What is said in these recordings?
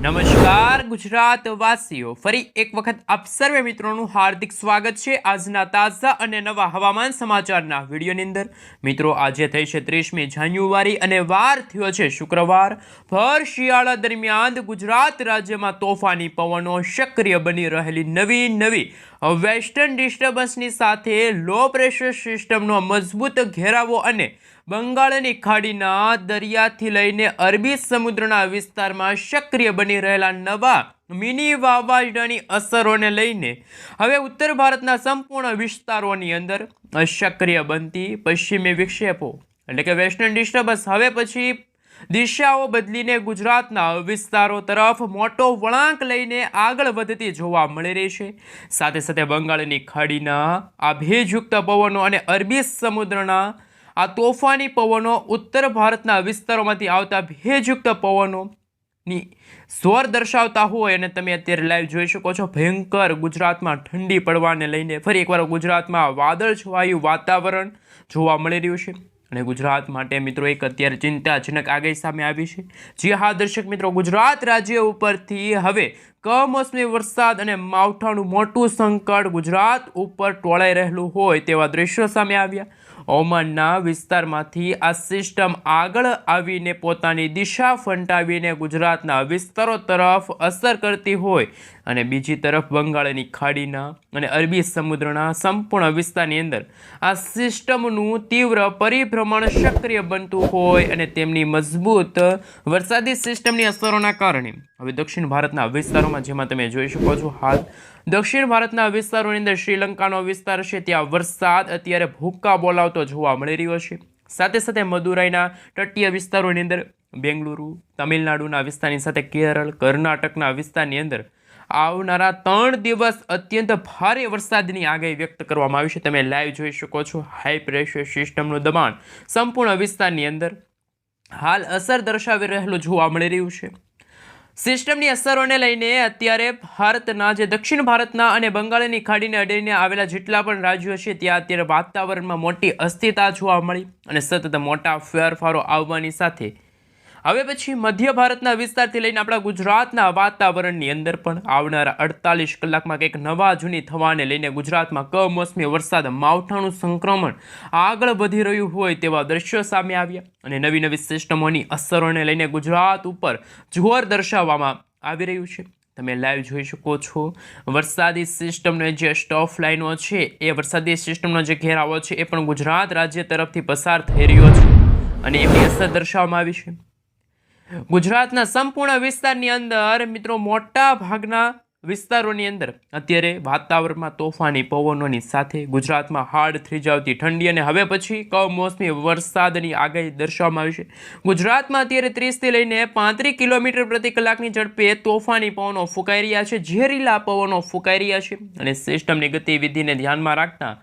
નમસ્કાર ગુજરાતવાસીઓ, ફરી એક વખત આપ સર્વે મિત્રોનું હાર્દિક સ્વાગત છે આજના તાજા અને નવા હવામાન સમાચારના વિડીયોની અંદર। મિત્રો, આજે થઈ છે 30મી જાન્યુઆરી અને વાર થયો છે શુક્રવાર। ભર શિયાળા દરમિયાન ગુજરાત રાજ્યમાં તોફાની પવનો સક્રિય બની રહેલી નવી વેસ્ટર્ન ડિસ્ટર્બન્સની સાથે લો પ્રેશર સિસ્ટમનો મજબૂત ઘેરાવો અને બંગાળની ખાડીના દરિયાથી લઈને અરબી સમુદ્રના વિસ્તારમાં સક્રિય બની રહેલા નવા મિની વાવાઝોડાની અસરોને લઈને હવે ઉત્તર ભારતના સંપૂર્ણ વિસ્તારોની અંદર સક્રિય બનતી પશ્ચિમી વિક્ષેપો એટલે કે વેસ્ટર્ન ડિસ્ટર્બન્સ હવે પછી દિશાઓ બદલીને ગુજરાતના વિસ્તારો તરફ મોટો વળાંક લઈને આગળ વધતી જોવા મળી રહી છે। સાથે સાથે બંગાળની ખાડીના આ ભેજયુક્ત પવનો અને અરબી સમુદ્રના આ તોફાની પવનો ઉત્તર ભારતના વિસ્તારોમાંથી આવતા ભેજયુક્ત પવનોની જોર દર્શાવતા હોય અને તમે અત્યારે લાઈવ જોઈ શકો છો ભયંકર ગુજરાતમાં ઠંડી પડવાને લઈને ફરી એકવાર ગુજરાતમાં વાદળછવાયું વાતાવરણ જોવા મળી રહ્યું છે અને ગુજરાત માટે મિત્રો એક અત્યારે ચિંતાજનક આગાહી સામે આવી છે। જી હા દર્શક મિત્રો, ગુજરાત રાજ્ય ઉપરથી હવે કમોસમી વરસાદ અને માવઠાનું મોટું સંકટ ગુજરાત ઉપર ટોળાઈ રહેલું હોય તેવા દ્રશ્યો સામે આવ્યા। ઓમાનના વિસ્તારમાંથી આ સિસ્ટમ આગળ આવીને પોતાની દિશા ફંટાવીને ગુજરાતના વિસ્તારો તરફ અસર કરતી હોય અને બીજી તરફ બંગાળની ખાડીના અને અરબી સમુદ્રના સંપૂર્ણ વિસ્તારની અંદર આ સિસ્ટમનું તીવ્ર પરિભ્રમણ સક્રિય બનતું હોય અને તેમની મજબૂત વરસાદી સિસ્ટમની અસરોના કારણે હવે દક્ષિણ ભારતના વિસ્તારોમાં, જેમાં તમે જોઈ શકો છો હાલ દક્ષિણ ભારતના વિસ્તારોની અંદર શ્રીલંકાનો વિસ્તાર છે ત્યાં વરસાદ અત્યારે ભૂક્કા બોલાવતો જોવા મળી રહ્યો છે। સાથે સાથે મદુરાઈના તટીય વિસ્તારોની અંદર, બેંગલુરુ, તમિલનાડુના વિસ્તારની સાથે કેરળ, કર્ણાટકના વિસ્તારની અંદર આવનારા 3 દિવસ અત્યંત ભારે વરસાદની આગાહી વ્યક્ત કરવામાં આવી છે। તમે લાઈવ જોઈ શકો છો હાઈ પ્રેશર સિસ્ટમનું દબાણ સંપૂર્ણ વિસ્તારની અંદર હાલ અસર દર્શાવી રહેલું જોવા મળી રહ્યું છે। સિસ્ટમની અસરોને લઈને અત્યારે ભારતના જે દક્ષિણ ભારતના અને બંગાળની ખાડીને અડીને આવેલા જેટલા પણ રાજ્યો છે ત્યાં અત્યારે વાતાવરણમાં મોટી અસ્થિરતા જોવા મળી અને સતત મોટા ફેરફારો આવવાની સાથે હવે પછી મધ્ય ભારતના વિસ્તારથી લઈને આપણા ગુજરાતના વાતાવરણની અંદર પણ આવનારા 48 કલાકમાં કંઈક નવા જૂની થવાને લઈને ગુજરાતમાં કમોસમી વરસાદ માવઠાનું સંક્રમણ આગળ વધી રહ્યું હોય તેવા દ્રશ્યો સામે આવ્યા અને નવી સિસ્ટમોની અસરોને લઈને ગુજરાત ઉપર જોર દર્શાવવામાં આવી રહ્યું છે। તમે લાઈવ જોઈ શકો છો વરસાદી સિસ્ટમનો જે સ્ટોફ લાઈનો છે એ વરસાદી સિસ્ટમનો જે ઘેરાવો છે એ પણ ગુજરાત રાજ્ય તરફથી પસાર થઈ રહ્યો છે અને એમની અસર દર્શાવવામાં આવી છે। ગુજરાતના સંપૂર્ણ વિસ્તારની અંદર મિત્રો મોટા ભાગના વિસ્તારોની અંદર અત્યારે વાતાવરણમાં તોફાની પવનોની સાથે ગુજરાતમાં હાડ થીજાવતી ઠંડી અને હવે પછી કમોસમી વરસાદની આગાહી દર્શાવવામાં આવી છે। ગુજરાતમાં અત્યારે 30થી લઈને 35 કિલોમીટર પ્રતિ કલાકની ઝડપે તોફાની પવનો ફૂંકાઈ રહ્યા છે, ઝેરીલા પવનો ફૂંકાઈ રહ્યા છે અને સિસ્ટમની ગતિવિધિને ધ્યાનમાં રાખતા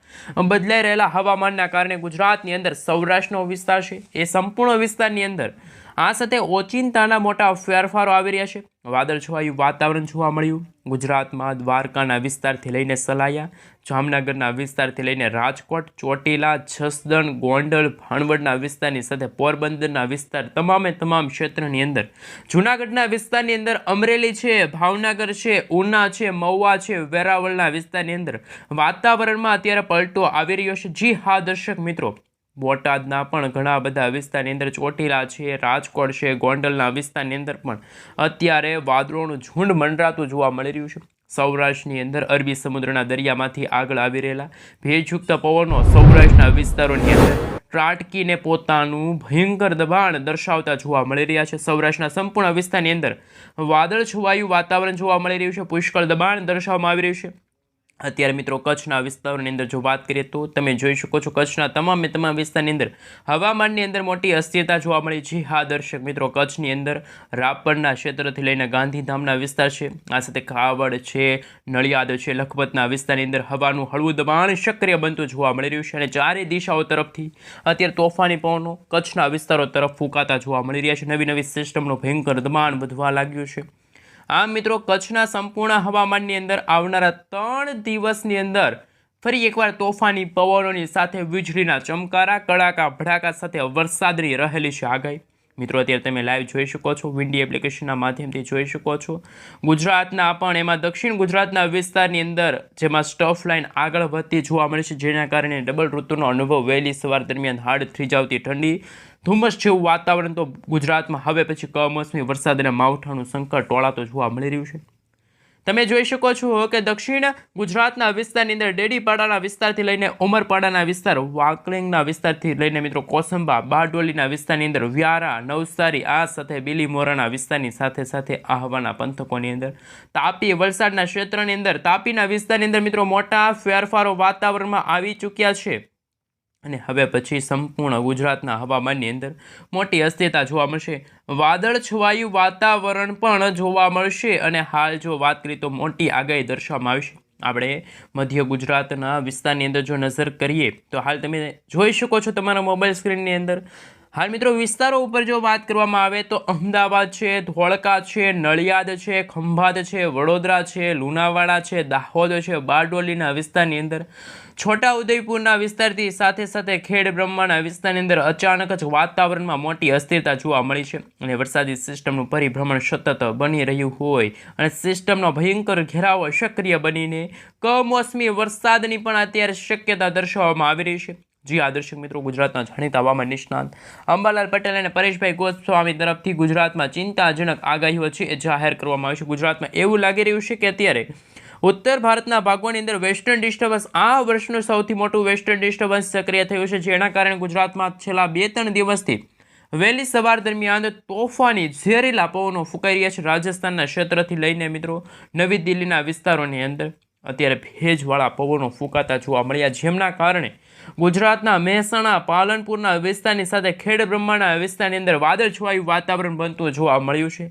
બદલાઈ રહેલા હવામાનના કારણે ગુજરાતની અંદર સૌરાષ્ટ્રનો વિસ્તાર છે એ સંપૂર્ણ વિસ્તારની અંદર આ સાથે ઓચિંતાના મોટા ફેરફારો આવી રહ્યા છે। વાદળછવાયું વાતાવરણ જોવા મળ્યું ગુજરાતમાં દ્વારકાના વિસ્તારથી લઈને સલાયા, જામનગરના વિસ્તારથી લઈને રાજકોટ, ચોટીલા, જસદણ, ગોંડલ, ભાણવડના વિસ્તારની સાથે પોરબંદરના વિસ્તાર તમામે તમામ ક્ષેત્રની અંદર, જૂનાગઢના વિસ્તારની અંદર અમરેલી છે, ભાવનગર છે, ઉના છે, મહુવા છે, વેરાવળના વિસ્તારની અંદર વાતાવરણમાં અત્યારે પલટો આવી રહ્યો છે। જી હા દર્શક મિત્રો, બોટાદના પણ ઘણા બધા વિસ્તારની અંદર, ચોટીલા છે, રાજકોટ છે, ગોંડલના વિસ્તારની અંદર પણ અત્યારે વાદળોનું ઝુંડ મંડરાતું જોવા મળી રહ્યું છે। સૌરાષ્ટ્રની અંદર અરબી સમુદ્રના દરિયામાંથી આગળ આવી રહેલા ભેજયુક્ત પવનો સૌરાષ્ટ્રના વિસ્તારોની અંદર ત્રાટકીને પોતાનું ભયંકર દબાણ દર્શાવતા જોવા મળી રહ્યા છે। સૌરાષ્ટ્રના સંપૂર્ણ વિસ્તારની અંદર વાદળછવાયું વાતાવરણ જોવા મળી રહ્યું છે, પુષ્કળ દબાણ દર્શાવવામાં આવી રહ્યું છે। અત્યારે મિત્રો કચ્છના વિસ્તારોની અંદર જો વાત કરીએ તો તમે જોઈ શકો છો કચ્છના તમામ વિસ્તારની અંદર હવામાનની અંદર મોટી અસ્થિરતા જોવા મળી। જી હા દર્શક મિત્રો, કચ્છની અંદર રાપરના ક્ષેત્રથી લઈને ગાંધીધામના વિસ્તાર છે, આ સાથે કાવડ છે, નડિયાદ છે, લખપતના વિસ્તારની અંદર હવાનું હળવું દબાણ સક્રિય બનતું જોવા મળી રહ્યું છે અને ચારે દિશાઓ તરફથી અત્યારે તોફાની પવનો કચ્છના વિસ્તારો તરફ ફૂંકાતા જોવા મળી રહ્યા છે। નવી સિસ્ટમનું ભયંકર દબાણ વધવા લાગ્યું છે। આમ મિત્રો, કચ્છના સંપૂર્ણ હવામાનની અંદર આવનારા 3 દિવસની અંદર ફરી એકવાર તોફાની પવનોની સાથે વીજળીના ચમકારા, કડાકા ભડાકા સાથે વરસાદની રહેલી છે આગાહી। મિત્રો અત્યારે તમે લાઈવ જોઈ શકો છો, વિન્ડી એપ્લિકેશનના માધ્યમથી જોઈ શકો છો. ગુજરાતના પણ એમાં દક્ષિણ ગુજરાતના વિસ્તારની અંદર જેમાં સ્ટફ લાઇન આગળ વધતી જોવા મળે છે, જેના કારણે ડબલ ઋતુનો અનુભવ વહેલી સવાર દરમિયાન હાડ થીજાવતી ઠંડી, ધુમ્મસ જેવું વાતાવરણ તો ગુજરાતમાં હવે પછી કમોસમી વરસાદ અને માવઠાનું સંકટ ટોળાતો જોવા મળી રહ્યું છે. તમે જોઈ શકો છો કે દક્ષિણ ગુજરાતના વિસ્તારની અંદર ડેડીપાડાના વિસ્તારથી લઈને ઉમરપાડાના વિસ્તાર, વાંકલિંગના વિસ્તારથી લઈને મિત્રો કોસંબા, બારડોલીના વિસ્તારની અંદર વ્યારા, નવસારી, આ સાથે બીલીમોરાના વિસ્તારની સાથે સાથે આહવાના પંથકોની અંદર, તાપી, વલસાડના ક્ષેત્રની અંદર, તાપીના વિસ્તારની અંદર મિત્રો મોટા ફેરફારો વાતાવરણમાં આવી ચૂક્યા છે. અને હવે પછી સંપૂર્ણ ગુજરાતના હવામાનની અંદર મોટી અસ્થિરતા જોવા મળશે. વાદળ છવાયું વાતાવરણ પણ જોવા મળશે. અને હાલ જો વાત કરીએ તો મોટી આગાહી દર્શાવવામાં આવશે. આપણે મધ્ય ગુજરાતના વિસ્તારની અંદર જો નજર કરીએ તો હાલ તમે જોઈ શકો છો તમારા મોબાઈલ સ્ક્રીનની અંદર. હાલ મિત્રો વિસ્તારો ઉપર જો વાત કરવામાં આવે તો અમદાવાદ છે, ધોળકા છે, નડિયાદ છે, ખંભાત છે, વડોદરા છે, લુણાવાડા છે, દાહોદ છે, બારડોલીના વિસ્તારની અંદર, છોટા ઉદયપુરના વિસ્તારથી સાથે સાથે ખેડ બ્રહ્માના વિસ્તારની અંદર અચાનક જ વાતાવરણમાં મોટી અસ્થિરતા જોવા મળી છે. અને વરસાદી સિસ્ટમનું પરિભ્રમણ સતત બની રહ્યું હોય અને સિસ્ટમનો ભયંકર ઘેરાવો સક્રિય બનીને કમોસમી વરસાદની પણ અત્યારે શક્યતા દર્શાવવામાં આવી રહી છે. જી આ દર્શક મિત્રો, ગુજરાતના જાણીતા હવામાન નિષ્ણાત અંબાલાલ પટેલ અને પરેશભાઈ ગોસ્વામી તરફથી ગુજરાતમાં ચિંતાજનક આગાહીઓ છે એ જાહેર કરવામાં આવી છે. ગુજરાતમાં એવું લાગી રહ્યું છે કે અત્યારે ઉત્તર ભારતના ભાગોની અંદર વેસ્ટર્ન ડિસ્ટર્બન્સ, આ વર્ષનું સૌથી મોટું વેસ્ટર્ન ડિસ્ટર્બન્સ સક્રિય થયું છે, જેના કારણે ગુજરાતમાં છેલ્લા 2-3 દિવસથી વહેલી સવાર દરમિયાન તોફાની ઝેરીલા પવનો ફૂંકાઈ રહ્યા છે. રાજસ્થાનના ક્ષેત્રથી લઈને મિત્રો નવી દિલ્હીના વિસ્તારોની અંદર અત્યારે ભેજવાળા પવનો ફૂંકાતા જોવા મળ્યા, જેમના કારણે ગુજરાતના મહેસાણા, પાલનપુરના વિસ્તારની સાથે ખેડ બ્રહ્માના વિસ્તારની અંદર વાદળછવાયું વાતાવરણ બનતું જોવા મળ્યું છે.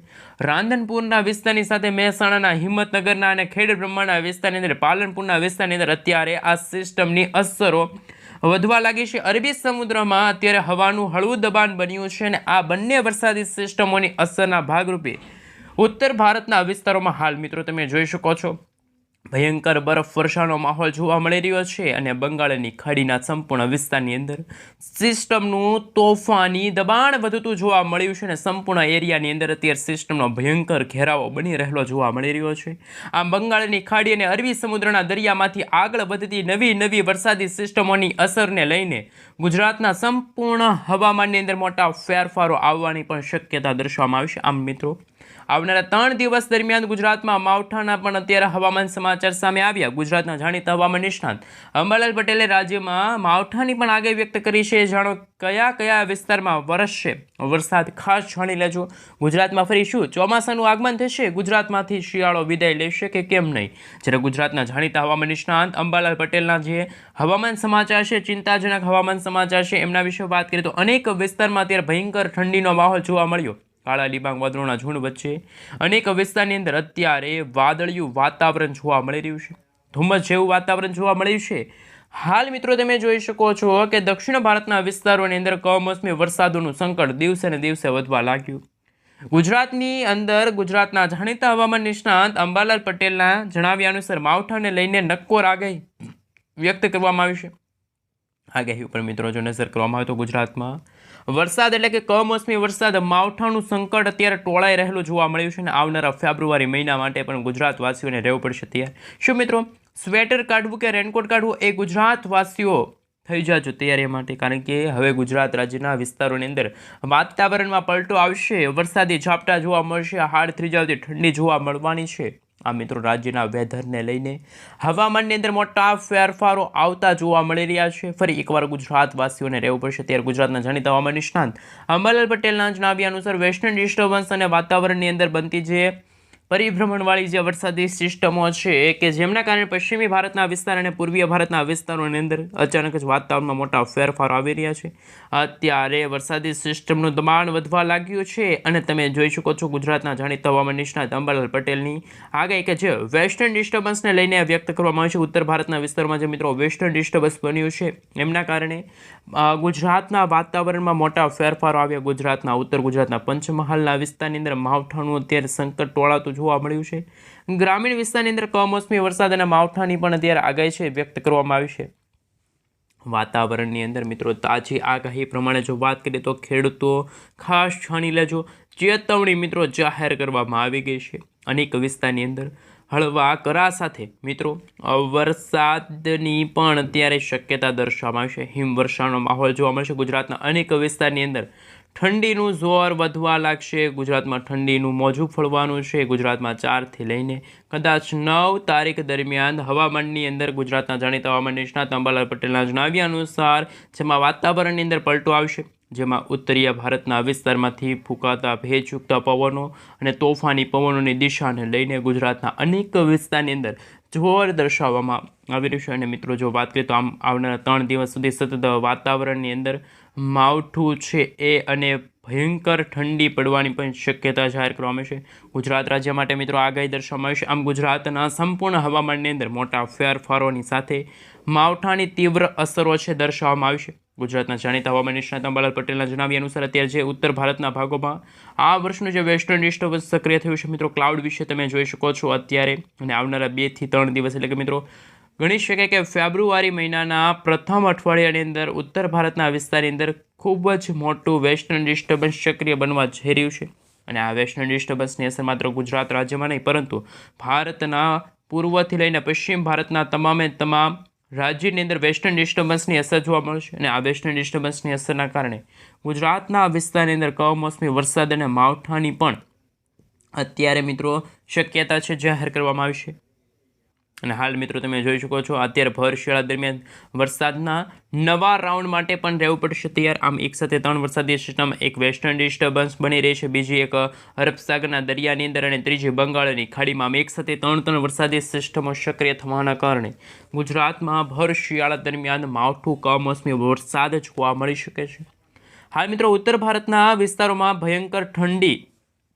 રાંધનપુરના વિસ્તારની સાથે મહેસાણાના, હિંમતનગરના અને ખેડ બ્રહ્માના વિસ્તારની અંદર, પાલનપુરના વિસ્તારની અંદર અત્યારે આ સિસ્ટમની અસરો વધવા લાગી છે. અરબી સમુદ્રમાં અત્યારે હવાનું હળવું દબાણ બન્યું છે અને આ બંને વરસાદી સિસ્ટમોની અસરના ભાગરૂપે ઉત્તર ભારતના વિસ્તારોમાં હાલ મિત્રો તમે જોઈ શકો છો ભયંકર બરફ વર્ષાનો માહોલ જોવા મળી રહ્યો છે. અને બંગાળની ખાડીના સંપૂર્ણ વિસ્તારની અંદર સિસ્ટમનું તોફાની દબાણ વધતું જોવા મળ્યું છે અને સંપૂર્ણ એરિયાની અંદર અત્યારે સિસ્ટમનો ભયંકર ઘેરાવો બની રહેલો જોવા મળી રહ્યો છે. આમ બંગાળની ખાડી અને અરબી સમુદ્રના દરિયામાંથી આગળ વધતી નવી વરસાદી સિસ્ટમોની અસરને લઈને ગુજરાતના સંપૂર્ણ હવામાનની અંદર મોટા ફેરફારો આવવાની પણ શક્યતા દર્શાવવામાં આવશે. આમ મિત્રો આવનારા 3 દિવસ દરમિયાન ગુજરાતમાં માવઠાના પણ અત્યારે હવામાન સમાચાર સામે આવ્યા. ગુજરાતના જાણીતા હવામાન નિષ્ણાત અંબાલાલ પટેલે રાજ્યમાં માવઠાની પણ આગાહી વ્યક્ત કરી છે. જાણો કયા વિસ્તારમાં વરસશે વરસાદ, ખાસ જાણી લેજો. ગુજરાતમાં ફરી શું ચોમાસાનું આગમન થશે? ગુજરાતમાંથી શિયાળો વિદાય લેશે કે કેમ નહીં? જ્યારે ગુજરાતના જાણીતા હવામાન નિષ્ણાત અંબાલાલ પટેલના જે હવામાન સમાચાર છે, ચિંતાજનક હવામાન સમાચાર છે, એમના વિશે વાત કરીએ તો અનેક વિસ્તારમાં અત્યારે ભયંકર ઠંડીનો માહોલ જોવા મળ્યો. કાળા ડિબાંગ વાદળોના ઝુંડ વચ્ચે અનેક વિસ્તારની અંદર અત્યારે વાદળિયું વાતાવરણ જોવા મળી રહ્યું છે, ધુમ્મસ જેવું વાતાવરણ જોવા મળ્યું છે. હાલ મિત્રો તમે જોઈ શકો છો કે દક્ષિણ ભારતના વિસ્તારોની અંદર કમોસમી વરસાદોનું સંકટ દિવસે ને દિવસે વધવા લાગ્યું. ગુજરાતની અંદર ગુજરાતના જાણીતા હવામાન નિષ્ણાત અંબાલાલ પટેલના જણાવ્યા અનુસાર માવઠાને લઈને નક્કોર આગાહી વ્યક્ત કરવામાં આવી છે. આગાહી ઉપર મિત્રો જો નજર કરવામાં આવે તો ગુજરાતમાં વરસાદ એટલે કે કમોસમી વરસાદ, માવઠાનું સંકટ અત્યારે ટોળાઈ રહેલું જોવા મળ્યું છે અને આવનારા ફેબ્રુઆરી મહિના માટે પણ ગુજરાતવાસીઓને રહેવું પડશે તૈયાર. શું મિત્રો સ્વેટર કાઢવું કે રેનકોટ કાઢવું એ ગુજરાતવાસીઓ થઈ જાજો તૈયારી માટે, કારણ કે હવે ગુજરાત રાજ્યના વિસ્તારોની અંદર વાતાવરણમાં પલટો આવશે, વરસાદી ઝાપટા જોવા મળશે, હાડ થીજાવતી ઠંડી જોવા મળવાની છે. આ મિત્રો રાજ્યના વેધરને લઈને હવામાનની અંદર મોટા ફેરફારો આવતા જોવા મળી રહ્યા છે. ફરી એકવાર ગુજરાતવાસીઓને રહેવું પડશે. ત્યારે ગુજરાતના જાણીતા હવામાન નિષ્ણાત અંબાલાલ પટેલના જણાવ્યા અનુસાર વેસ્ટર્ન ડિસ્ટર્બન્સ અને વાતાવરણની અંદર બનતી જે પરિભ્રમણવાળી જે વરસાદી સિસ્ટમો છે કે જેમના કારણે પશ્ચિમી ભારતના વિસ્તાર અને પૂર્વીય ભારતના વિસ્તારોની અંદર અચાનક જ વાતાવરણમાં મોટા ફેરફારો આવી રહ્યા છે. અત્યારે વરસાદી સિસ્ટમનું દબાણ વધવા લાગ્યું છે અને તમે જોઈ શકો છો ગુજરાતના જાણીતા હવામાન નિષ્ણાત અંબાલાલ પટેલની આગાહી કે જે વેસ્ટર્ન ડિસ્ટર્બન્સને લઈને વ્યક્ત કરવામાં આવે છે. ઉત્તર ભારતના વિસ્તારમાં જે મિત્રો વેસ્ટર્ન ડિસ્ટર્બન્સ બન્યું છે એમના કારણે ગુજરાતના વાતાવરણમાં મોટા ફેરફારો આવ્યા. ગુજરાતના ઉત્તર ગુજરાતના પંચમહાલના વિસ્તારની અંદર માવઠાનું અત્યારે સંકટ ટોળાતું જોવા મળ્યું છે. ગ્રામીણ વિસ્તારની અંદર કમોસમી વરસાદ અને માવઠાની પણ અત્યારે આગાહી છે વ્યક્ત કરવામાં આવી છે. વાતાવરણની અંદર મિત્રો તાજી આગાહી પ્રમાણે જો વાત કરીએ તો ખેડૂતો ખાસ જાણી લેજો, ચેતવણી મિત્રો જાહેર કરવામાં આવી ગઈ છે. અનેક વિસ્તારની અંદર હળવા કરા સાથે મિત્રો વરસાદની પણ અત્યારે શક્યતા દર્શાવવામાં આવી છે. હિમવર્ષાનો માહોલ જોવા મળશે. ગુજરાતના અનેક વિસ્તારની અંદર ઠંડીનું જોર વધવા લાગશે. ગુજરાતમાં ઠંડીનું મોજું ફળવાનું છે. ગુજરાતમાં 4થી લઈને કદાચ 9 તારીખ દરમિયાન હવામાનની અંદર ગુજરાતના જાણીતા હવામાન નિષ્ણાત અંબાલાલ પટેલના જણાવ્યા અનુસાર જેમાં વાતાવરણની અંદર પલટો આવશે, જેમાં ઉત્તરીય ભારતના વિસ્તારમાંથી ફૂંકાતા ભેજયુક્ત પવનો અને તોફાની પવનોની દિશાને લઈને ગુજરાતના અનેક વિસ્તારની અંદર જોર દર્શાવવામાં આવી રહ્યું છે. અને મિત્રો જો વાત કરીએ તો આમ આવનારા 3 દિવસ સુધી સતત વાતાવરણની અંદર માવઠું છે એ અને ભયંકર ઠંડી પડવાની પણ શક્યતા જાહેર કરવામાં આવી છે. ગુજરાત રાજ્ય માટે મિત્રો આગાહી દર્શાવવામાં આવી છે. આમ ગુજરાતના સંપૂર્ણ હવામાનની અંદર મોટા ફેરફારોની સાથે માવઠાની તીવ્ર અસરો છે દર્શાવવામાં આવી છે. ગુજરાતના જાણીતા હવામાન નિષ્ણાત અંબાલાલ પટેલના જણાવ્યા અનુસાર અત્યારે જે ઉત્તર ભારતના ભાગોમાં આ વર્ષનું જે વેસ્ટર્ન ડિસ્ટર્બન્સ સક્રિય થયું છે મિત્રો, ક્લાઉડ વિશે તમે જોઈ શકો છો અત્યારે, અને આવનારા 2 થી 3 દિવસ એટલે કે મિત્રો ગણી શકાય કે ફેબ્રુઆરી મહિનાના પ્રથમ અઠવાડિયાની અંદર ઉત્તર ભારતના વિસ્તારની અંદર ખૂબ જ મોટું વેસ્ટર્ન ડિસ્ટર્બન્સ સક્રિય બનવા જઈ રહ્યું છે. અને આ વેસ્ટર્ન ડિસ્ટર્બન્સની અસર માત્ર ગુજરાત રાજ્યમાં નહીં પરંતુ ભારતના પૂર્વથી લઈને પશ્ચિમ ભારતના તમામ રાજ્યની અંદર વેસ્ટર્ન ડિસ્ટર્બન્સની અસર જોવા મળશે. અને આ વેસ્ટર્ન ડિસ્ટર્બન્સની અસરના કારણે ગુજરાતના વિસ્તારની અંદર કમોસમી વરસાદ અને માવઠાની પણ અત્યારે મિત્રો શક્યતા છે જાહેર કરવામાં આવી છે. અને હાલ મિત્રો તમે જોઈ શકો છો અત્યારે ભર શિયાળા દરમિયાન વરસાદના નવા રાઉન્ડ માટે પણ રહેવું પડશે તૈયાર. આમ એક સાથે 3 વરસાદી સિસ્ટમ, એક વેસ્ટર્ન ડિસ્ટર્બન્સ બની રહી છે, બીજી એક અરબ સાગરના દરિયાની અંદર અને ત્રીજી બંગાળની ખાડીમાં. આમ એક સાથે 3 વરસાદી સિસ્ટમો સક્રિય થવાના કારણે ગુજરાતમાં ભર શિયાળા દરમિયાન માવઠું કમોસમી વરસાદ જોવા મળી શકે છે. હાલ મિત્રો ઉત્તર ભારતના વિસ્તારોમાં ભયંકર ઠંડી,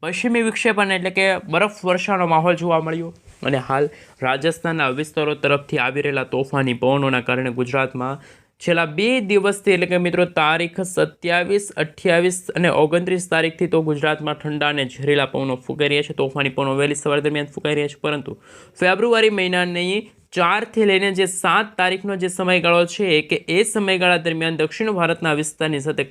પશ્ચિમી વિક્ષેપણ એટલે કે બરફ વર્ષાનો માહોલ જોવા મળ્યો. અને હાલ રાજસ્થાનના વિસ્તારો તરફથી આવી રહેલા તોફાની પવનોના કારણે ગુજરાતમાં છેલ્લા 2 દિવસથી એટલે કે મિત્રો તારીખ 27, 28 અને 29 તારીખથી તો ગુજરાતમાં ઠંડા અને ઝેરીલા પવનો ફૂંકાઈ રહ્યા છે. તોફાની પવનો વહેલી સવાર દરમિયાન ફૂંકાઈ રહ્યા છે. પરંતુ ફેબ્રુઆરી મહિનાની 4 થી લઈને જે 7 તારીખનો જે સમયગાળો છે કે એ સમયગાળા દરમિયાન દક્ષિણ ભારતના વિસ્તારની સાથે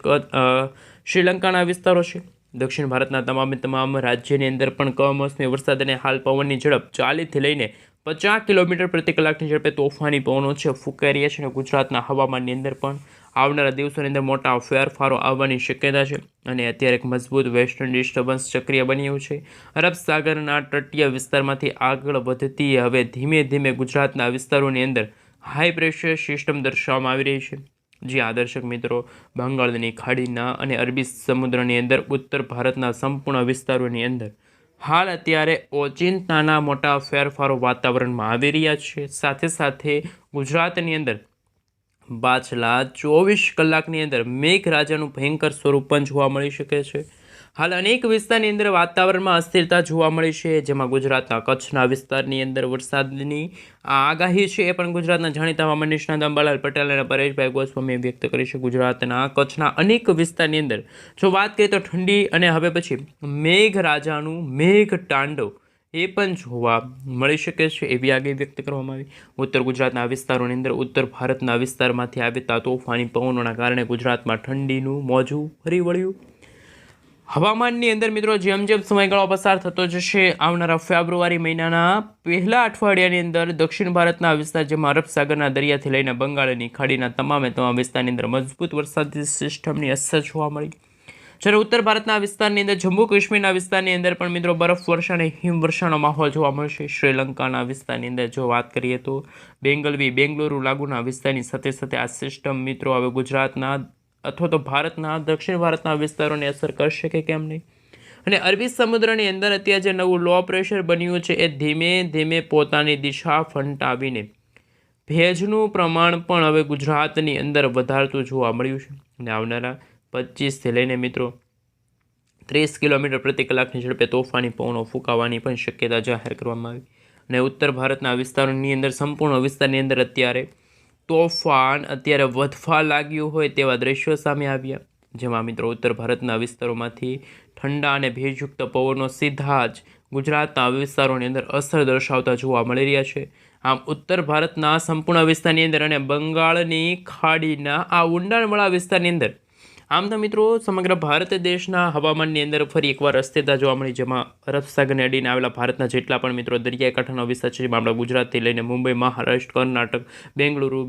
શ્રીલંકાના વિસ્તારો છે, દક્ષિણ ભારતના તમામ રાજ્યની અંદર પણ કમોસમી વરસાદ અને હાલ પવનની ઝડપ 40થી લઈને 50 કિલોમીટર પ્રતિ કલાકની ઝડપે તોફાની પવનો છે ફૂંકાઈ રહ્યા છે. અને ગુજરાતના હવામાનની અંદર પણ આવનારા દિવસોની અંદર મોટા ફેરફારો આવવાની શક્યતા છે. અને અત્યારે એક મજબૂત વેસ્ટર્ન ડિસ્ટર્બન્સ સક્રિય બન્યું છે. અરબ સાગરના તટીય વિસ્તારમાંથી આગળ વધતી હવે ધીમે ધીમે ગુજરાતના વિસ્તારોની અંદર હાઈ પ્રેશર સિસ્ટમ દર્શાવવામાં આવી રહી છે. જ્યાં દર્શક મિત્રો બંગાળની ખાડીના અને અરબી સમુદ્રની અંદર ઉત્તર ભારતના સંપૂર્ણ વિસ્તારોની અંદર હાલ અત્યારે ઓચિંતાના મોટા ફેરફારો વાતાવરણમાં આવી રહ્યા છે. સાથે સાથે ગુજરાતની અંદર પાછલા 24 કલાકની અંદર મેઘરાજાનું ભયંકર સ્વરૂપ પણ જોવા મળી શકે છે. હાલ અનેક વિસ્તારની અંદર વાતાવરણમાં અસ્થિરતા જોવા મળી છે, જેમાં ગુજરાતના કચ્છના વિસ્તારની અંદર વરસાદની આગાહી છે એ પણ ગુજરાતના જાણીતા હવામાન નિષ્ણાત અંબાલાલ પટેલ અને પરેશભાઈ ગોસ્વામીએ વ્યક્ત કરી છે. ગુજરાતના કચ્છના અનેક વિસ્તારની અંદર જો વાત કરીએ તો ઠંડી અને હવે પછી મેઘરાજાનું મેઘ તાંડવ એ પણ જોવા મળી શકે છે એવી આગાહી વ્યક્ત કરવામાં આવી. ઉત્તર ગુજરાતના વિસ્તારોની અંદર ઉત્તર ભારતના વિસ્તારમાંથી આવતા તોફાની પવનોના કારણે ગુજરાતમાં ઠંડીનું મોજું ફરી વળ્યું. હવામાનની અંદર મિત્રો જેમ જેમ સમયગાળો પસાર થતો જશે આવનારા ફેબ્રુઆરી મહિનાના પહેલા અઠવાડિયાની અંદર દક્ષિણ ભારતના વિસ્તાર જેમાં અરબ સાગરના દરિયાથી લઈને બંગાળની ખાડીના તમામ વિસ્તારની અંદર મજબૂત વરસાદી સિસ્ટમની અસર જોવા મળી. જ્યારે ઉત્તર ભારતના વિસ્તારની અંદર જમ્મુ કાશ્મીરના વિસ્તારની અંદર પણ મિત્રો બરફ વર્ષા અને હિમવર્ષાનો માહોલ જોવા મળશે. શ્રીલંકાના વિસ્તારની અંદર જો વાત કરીએ તો બેંગલુરુ લાગુના વિસ્તારની સાથે સાથે આ સિસ્ટમ મિત્રો હવે ગુજરાતના અથવા તો ભારતના દક્ષિણ ભારતના વિસ્તારોને અસર કરશે કે કેમ નહીં. અને અરબી સમુદ્રની અંદર અત્યારે જે નવું લો પ્રેશર બન્યું છે એ ધીમે ધીમે પોતાની દિશા ફંટાવીને ભેજનું પ્રમાણ પણ હવે ગુજરાતની અંદર વધારતું જોવા મળ્યું છે. અને આવનારા 25થી લઈને મિત્રો 30 કિલોમીટર પ્રતિ કલાકની ઝડપે તોફાની પવનો ફૂંકાવાની પણ શક્યતા જાહેર કરવામાં આવી. અને ઉત્તર ભારતના વિસ્તારોની અંદર સંપૂર્ણ વિસ્તારની અંદર અત્યારે તોફાન અત્યારે વધવા લાગ્યું હોય તેવા દ્રશ્યો સામે આવ્યા, જેમાં મિત્રો ઉત્તર ભારતના વિસ્તારોમાંથી ઠંડા અને ભેજયુક્ત પવનો સીધા જ ગુજરાતના વિસ્તારોની અંદર અસર દર્શાવતા જોવા મળી રહ્યા છે. આમ ઉત્તર ભારતના સંપૂર્ણ વિસ્તારની અંદર અને બંગાળની ખાડીના આ ઊંડાણવાળા વિસ્તારની અંદર આમ તો મિત્રો સમગ્ર ભારત દેશના હવામાનની અંદર ફરી એકવાર અસ્થિરતા જોવા મળી, જેમાં અરબ સાગરને અડીને આવેલા ભારતના જેટલા પણ મિત્રો દરિયાઈ કાંઠાનો વિસ્તાર છે, જેમાં આપણા ગુજરાતથી લઈને મુંબઈ, મહારાષ્ટ્ર, કર્ણાટક, બેંગલુરુ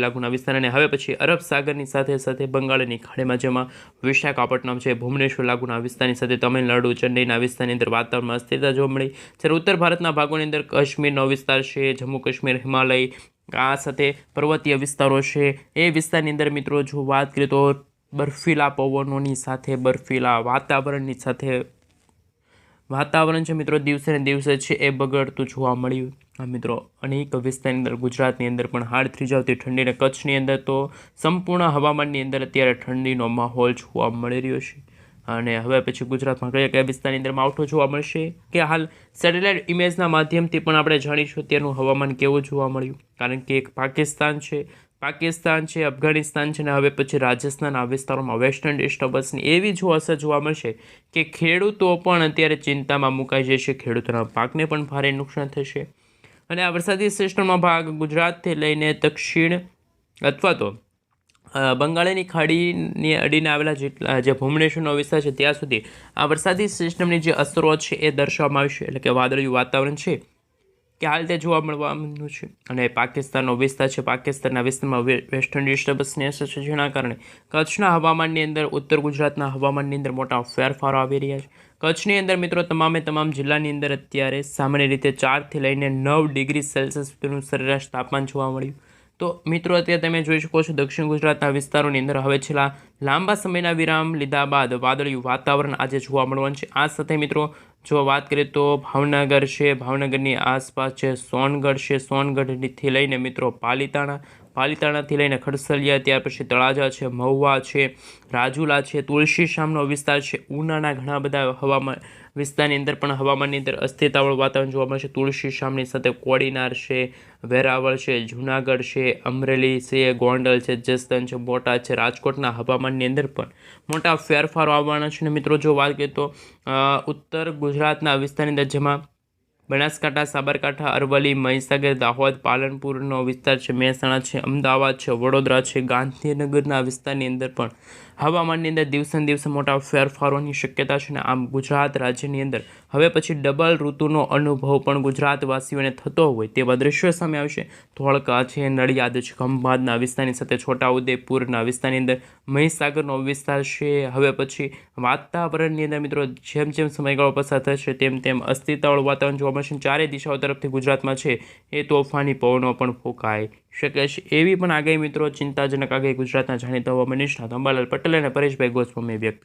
લાગુના વિસ્તાર અને હવે પછી અરબ સાગરની સાથે સાથે બંગાળની ખાડીમાં, જેમાં વિશાખાપટ્ટનમ છે, ભુવનેશ્વર લાગુના વિસ્તારની સાથે તમિલનાડુ, ચેન્નઈના વિસ્તારની અંદર વાતાવરણમાં અસ્થિરતા જોવા મળી. જ્યારે ઉત્તર ભારતના ભાગોની અંદર કાશ્મીરનો વિસ્તાર છે, જમ્મુ કાશ્મીર, હિમાલય આ સાથે પર્વતીય વિસ્તારો છે, એ વિસ્તારની અંદર મિત્રો જો વાત કરીએ તો બર્ફીલા પવનોની સાથે બર્ફીલા વાતાવરણ છે મિત્રો દિવસે ને દિવસે છે એ બગડતું જોવા મળ્યું. મિત્રો અનેક વિસ્તારની અંદર ગુજરાતની અંદર પણ હાડ થીજાવતી ઠંડી અને કચ્છની અંદર તો સંપૂર્ણ હવામાનની અંદર અત્યારે ઠંડીનો માહોલ જોવા મળી રહ્યો છે. અને હવે પછી ગુજરાતમાં કયા વિસ્તારની અંદર માવઠું જોવા મળશે કે હાલ સેટેલાઇટ ઇમેજના માધ્યમથી પણ આપણે જાણીશું અત્યારનું હવામાન કેવું જોવા મળ્યું, કારણ કે એક પાકિસ્તાન છે, અફઘાનિસ્તાન છે, અને હવે પછી રાજસ્થાન આ વિસ્તારોમાં વેસ્ટર્ન ડિસ્ટર્બન્સની એવી જો અસર જોવા મળશે કે ખેડૂતો પણ અત્યારે ચિંતામાં મુકાઈ જશે, ખેડૂતોના પાકને પણ ભારે નુકસાન થશે. અને આ વરસાદી સિસ્ટમનો ભાગ ગુજરાતથી લઈને દક્ષિણ અથવા તો બંગાળની ખાડીની અડીને આવેલા જેટલા જે ભુવનેશ્વરનો વિસ્તાર છે ત્યાં સુધી આ વરસાદી સિસ્ટમની જે અસરો છે એ દર્શાવવામાં આવશે, એટલે કે વાદળિયું વાતાવરણ છે કે હાલ તે જોવા મળવાનું છે. અને પાકિસ્તાનનો વિસ્તાર છે, પાકિસ્તાનના વિસ્તારમાં વેસ્ટર્ન ડિસ્ટર્બન્સની અસર છે, જેના કારણે કચ્છના હવામાનની અંદર ઉત્તર ગુજરાતના હવામાનની અંદર મોટા ફેરફારો આવી રહ્યા છે. કચ્છની અંદર મિત્રો તમામ જિલ્લાની અંદર અત્યારે સામાન્ય રીતે 4થી લઈને 9 ડિગ્રી સેલ્સિયસ સુધીનું સરેરાશ તાપમાન જોવા મળ્યું. તો મિત્રો અત્યારે તમે જોઈ શકો છો દક્ષિણ ગુજરાતના વિસ્તારોની અંદર હવે છેલ્લા લાંબા સમયના વિરામ લીધા બાદ વાદળિયું વાતાવરણ આજે જોવા મળવાનું છે. આ સાથે મિત્રો જો વાત કરીએ તો ભાવનગર છે, ભાવનગરની આસપાસ છે, સોનગઢ છે, સોનગઢથી લઈને મિત્રો પાલીતાણાથી લઈને ખડસલિયા, ત્યાર પછી તળાજા છે, મહુવા છે, રાજુલા છે, તુલસીશ્યામનો વિસ્તાર છે, ઉનાના ઘણા બધા વિસ્તારની અંદર પણ હવામાનની અંદર અસ્થિરતાવાળું વાતાવરણ જોવા મળશે. તુલસીશ્યામની સાથે કોડીનાર છે, વેરાવળ છે, જૂનાગઢ છે, અમરેલી છે, ગોંડલ છે, જસદણ છે, બોટાદ છે, રાજકોટના હવામાનની અંદર પણ મોટા ફેરફારો આવવાના છે. અને મિત્રો જો વાત કરીએ તો ઉત્તર ગુજરાતના વિસ્તારની અંદર જેમાં બનાસકાંઠા, સાબરકાંઠા, અરવલ્લી, મહીસાગર, દાહોદ, પાલનપુરનો વિસ્તાર છે, મહેસાણા છે, અમદાવાદ છે, વડોદરા છે, ગાંધીનગરના વિસ્તારની અંદર પણ હવામાનની અંદર દિવસે દિવસે મોટા ફેરફારોની શક્યતા છે. ને આમ ગુજરાત રાજ્યની અંદર હવે પછી ડબલ ઋતુનો અનુભવ પણ ગુજરાતવાસીઓને થતો હોય તેવા દ્રશ્યો સામે આવશે. ધોળકા છે, નડિયાદ છે, ખંભાતના વિસ્તારની સાથે છોટાઉદેપુરના વિસ્તારની અંદર મહીસાગરનો વિસ્તાર છે. હવે પછી વાતાવરણની અંદર મિત્રો જેમ સમયગાળો પસાર થશે તેમ અસ્થિરતાવાળું વાતાવરણ જોવા મળશે. ચારે દિશાઓ તરફથી ગુજરાતમાં છે એ તોફાની પવનો પણ ફૂંકાઈ શકે છે. એવી પણ આગાહી મિત્રો ચિંતાજનક આગાહી ગુજરાતના જાણીતા હવામાન નિષ્ણાત અંબાલાલ પટેલ અને પરેશભાઈ ગોસ્વામીએ વ્યક્ત